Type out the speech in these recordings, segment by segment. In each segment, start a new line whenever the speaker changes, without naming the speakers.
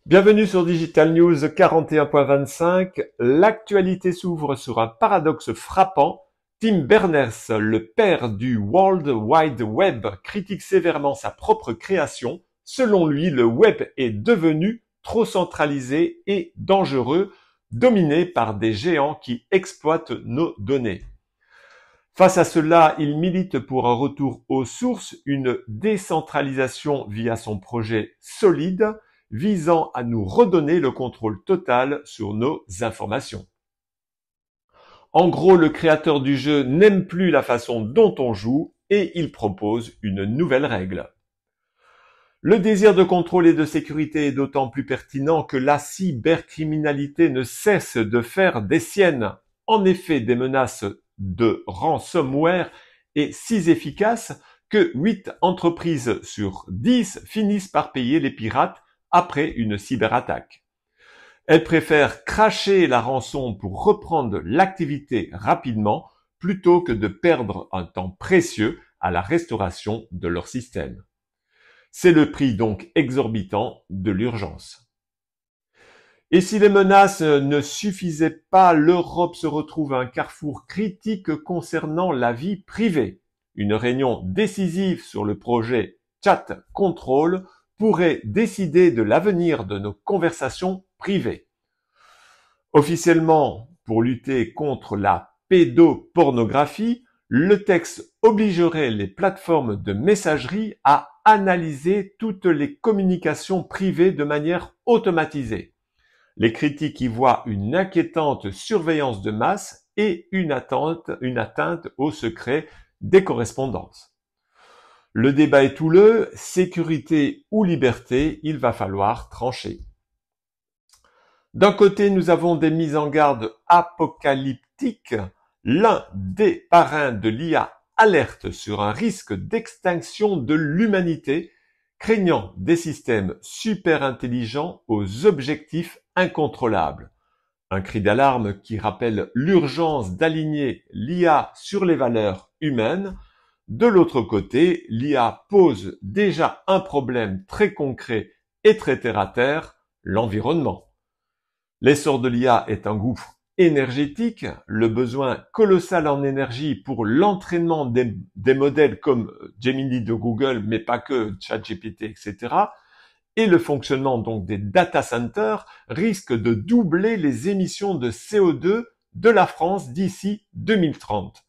Bienvenue sur Digital News 41.25. L'actualité s'ouvre sur un paradoxe frappant. Tim Berners, le père du World Wide Web, critique sévèrement sa propre création. Selon lui, le web est devenu trop centralisé et dangereux, dominé par des géants qui exploitent nos données. Face à cela, il milite pour un retour aux sources, une décentralisation via son projet Solid, visant à nous redonner le contrôle total sur nos informations. En gros, le créateur du jeu n'aime plus la façon dont on joue et il propose une nouvelle règle. Le désir de contrôle et de sécurité est d'autant plus pertinent que la cybercriminalité ne cesse de faire des siennes. En effet, des menaces de ransomware est si efficace que 8 entreprises sur 10 finissent par payer les pirates après une cyberattaque. Elles préfèrent cracher la rançon pour reprendre l'activité rapidement plutôt que de perdre un temps précieux à la restauration de leur système. C'est le prix donc exorbitant de l'urgence. Et si les menaces ne suffisaient pas, l'Europe se retrouve à un carrefour critique concernant la vie privée. Une réunion décisive sur le projet Chat Control pourrait décider de l'avenir de nos conversations privées. Officiellement, pour lutter contre la pédopornographie, le texte obligerait les plateformes de messagerie à analyser toutes les communications privées de manière automatisée. Les critiques y voient une inquiétante surveillance de masse et une atteinte au secret des correspondances. Le débat est houleux, sécurité ou liberté, il va falloir trancher. D'un côté, nous avons des mises en garde apocalyptiques. L'un des parrains de l'IA alerte sur un risque d'extinction de l'humanité, craignant des systèmes super intelligents aux objectifs incontrôlables. Un cri d'alarme qui rappelle l'urgence d'aligner l'IA sur les valeurs humaines. De l'autre côté, l'IA pose déjà un problème très concret et très terre-à-terre, l'environnement. L'essor de l'IA est un gouffre énergétique, le besoin colossal en énergie pour l'entraînement des modèles comme Gemini de Google, mais pas que, ChatGPT, etc., et le fonctionnement donc des data centers risque de doubler les émissions de CO2 de la France d'ici 2030.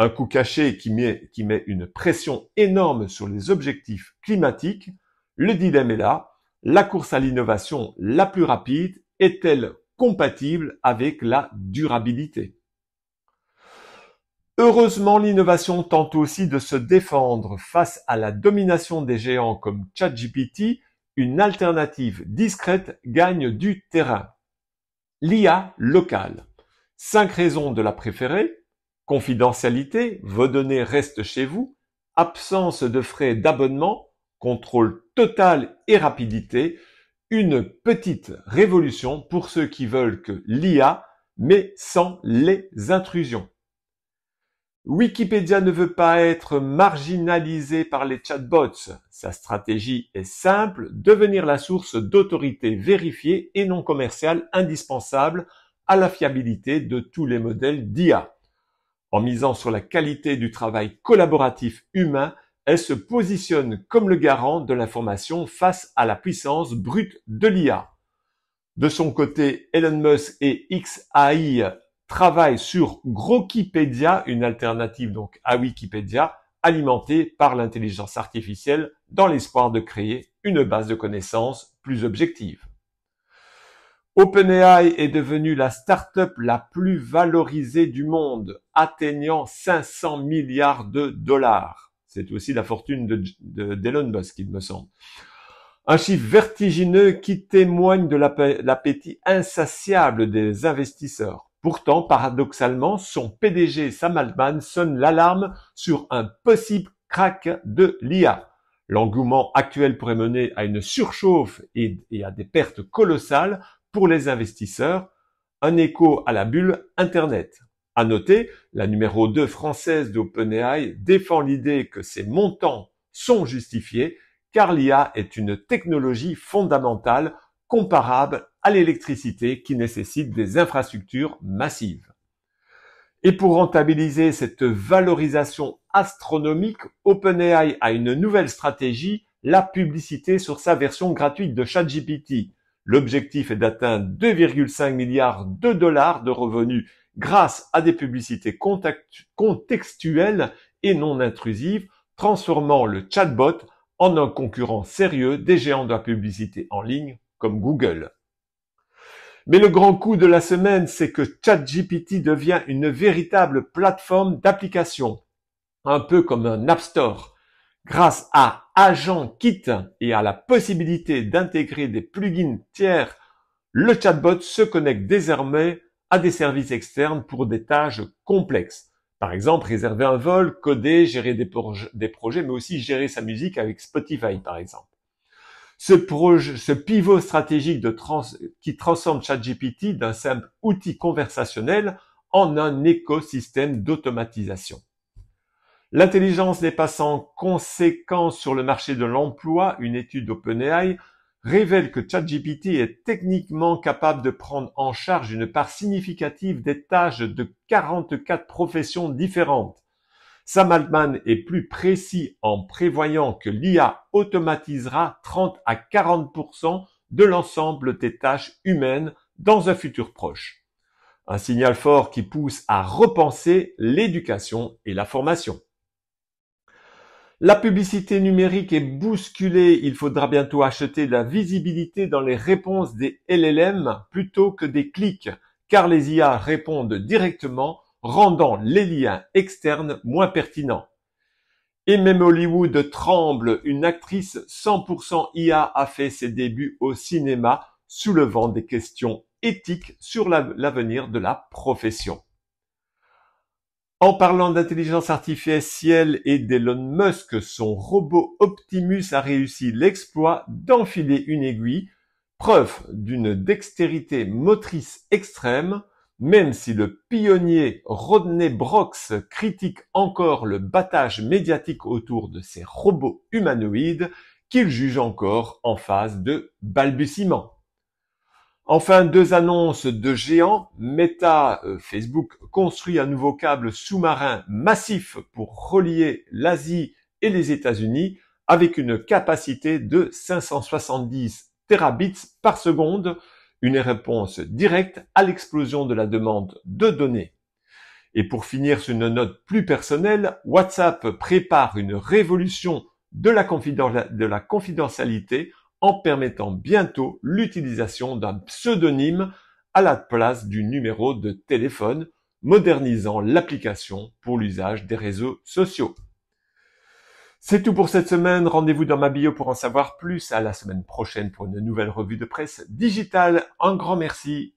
Un coût caché qui met une pression énorme sur les objectifs climatiques. Le dilemme est là. La course à l'innovation la plus rapide est-elle compatible avec la durabilité? Heureusement, l'innovation tente aussi de se défendre face à la domination des géants comme ChatGPT. Une alternative discrète gagne du terrain. L'IA locale. 5 raisons de la préférer. Confidentialité, vos données restent chez vous. Absence de frais d'abonnement. Contrôle total et rapidité. Une petite révolution pour ceux qui veulent que l'IA, mais sans les intrusions. Wikipédia ne veut pas être marginalisé par les chatbots. Sa stratégie est simple, devenir la source d'autorité vérifiée et non commerciale indispensable à la fiabilité de tous les modèles d'IA. En misant sur la qualité du travail collaboratif humain, elle se positionne comme le garant de l'information face à la puissance brute de l'IA. De son côté, Elon Musk et xAI travaillent sur Grokipédia, une alternative donc à Wikipédia, alimentée par l'intelligence artificielle dans l'espoir de créer une base de connaissances plus objective. OpenAI est devenue la start-up la plus valorisée du monde, atteignant 500 milliards de dollars. C'est aussi la fortune d'Elon Musk, il me semble. Un chiffre vertigineux qui témoigne de l'appétit insatiable des investisseurs. Pourtant, paradoxalement, son PDG Sam Altman sonne l'alarme sur un possible crack de l'IA. L'engouement actuel pourrait mener à une surchauffe et à des pertes colossales pour les investisseurs, un écho à la bulle Internet. À noter, la numéro 2 française d'OpenAI défend l'idée que ces montants sont justifiés car l'IA est une technologie fondamentale comparable à l'électricité qui nécessite des infrastructures massives. Et pour rentabiliser cette valorisation astronomique, OpenAI a une nouvelle stratégie, la publicité sur sa version gratuite de ChatGPT. L'objectif est d'atteindre 2,5 milliards de dollars de revenus grâce à des publicités contextuelles et non intrusives, transformant le chatbot en un concurrent sérieux des géants de la publicité en ligne comme Google. Mais le grand coup de la semaine, c'est que ChatGPT devient une véritable plateforme d'application, un peu comme un App Store. Grâce à AgentKit et à la possibilité d'intégrer des plugins tiers, le chatbot se connecte désormais à des services externes pour des tâches complexes. Par exemple, réserver un vol, coder, gérer des projets, mais aussi gérer sa musique avec Spotify, par exemple. Ce pivot stratégique qui transforme ChatGPT d'un simple outil conversationnel en un écosystème d'automatisation. L'intelligence n'est pas sans conséquence sur le marché de l'emploi. Une étude OpenAI révèle que ChatGPT est techniquement capable de prendre en charge une part significative des tâches de 44 professions différentes. Sam Altman est plus précis en prévoyant que l'IA automatisera 30 à 40% de l'ensemble des tâches humaines dans un futur proche. Un signal fort qui pousse à repenser l'éducation et la formation. La publicité numérique est bousculée, il faudra bientôt acheter de la visibilité dans les réponses des LLM plutôt que des clics, car les IA répondent directement, rendant les liens externes moins pertinents. Et même Hollywood tremble, une actrice 100% IA a fait ses débuts au cinéma, soulevant des questions éthiques sur l'avenir de la profession. En parlant d'intelligence artificielle et d'Elon Musk, son robot Optimus a réussi l'exploit d'enfiler une aiguille, preuve d'une dextérité motrice extrême, même si le pionnier Rodney Brox critique encore le battage médiatique autour de ces robots humanoïdes qu'il juge encore en phase de balbutiement. Enfin, deux annonces de géants. Meta, Facebook, construit un nouveau câble sous-marin massif pour relier l'Asie et les États-Unis avec une capacité de 570 terabits par seconde, une réponse directe à l'explosion de la demande de données. Et pour finir sur une note plus personnelle, WhatsApp prépare une révolution de la confidentialité en permettant bientôt l'utilisation d'un pseudonyme à la place du numéro de téléphone, modernisant l'application pour l'usage des réseaux sociaux. C'est tout pour cette semaine. Rendez-vous dans ma bio pour en savoir plus. À la semaine prochaine pour une nouvelle revue de presse digitale. Un grand merci.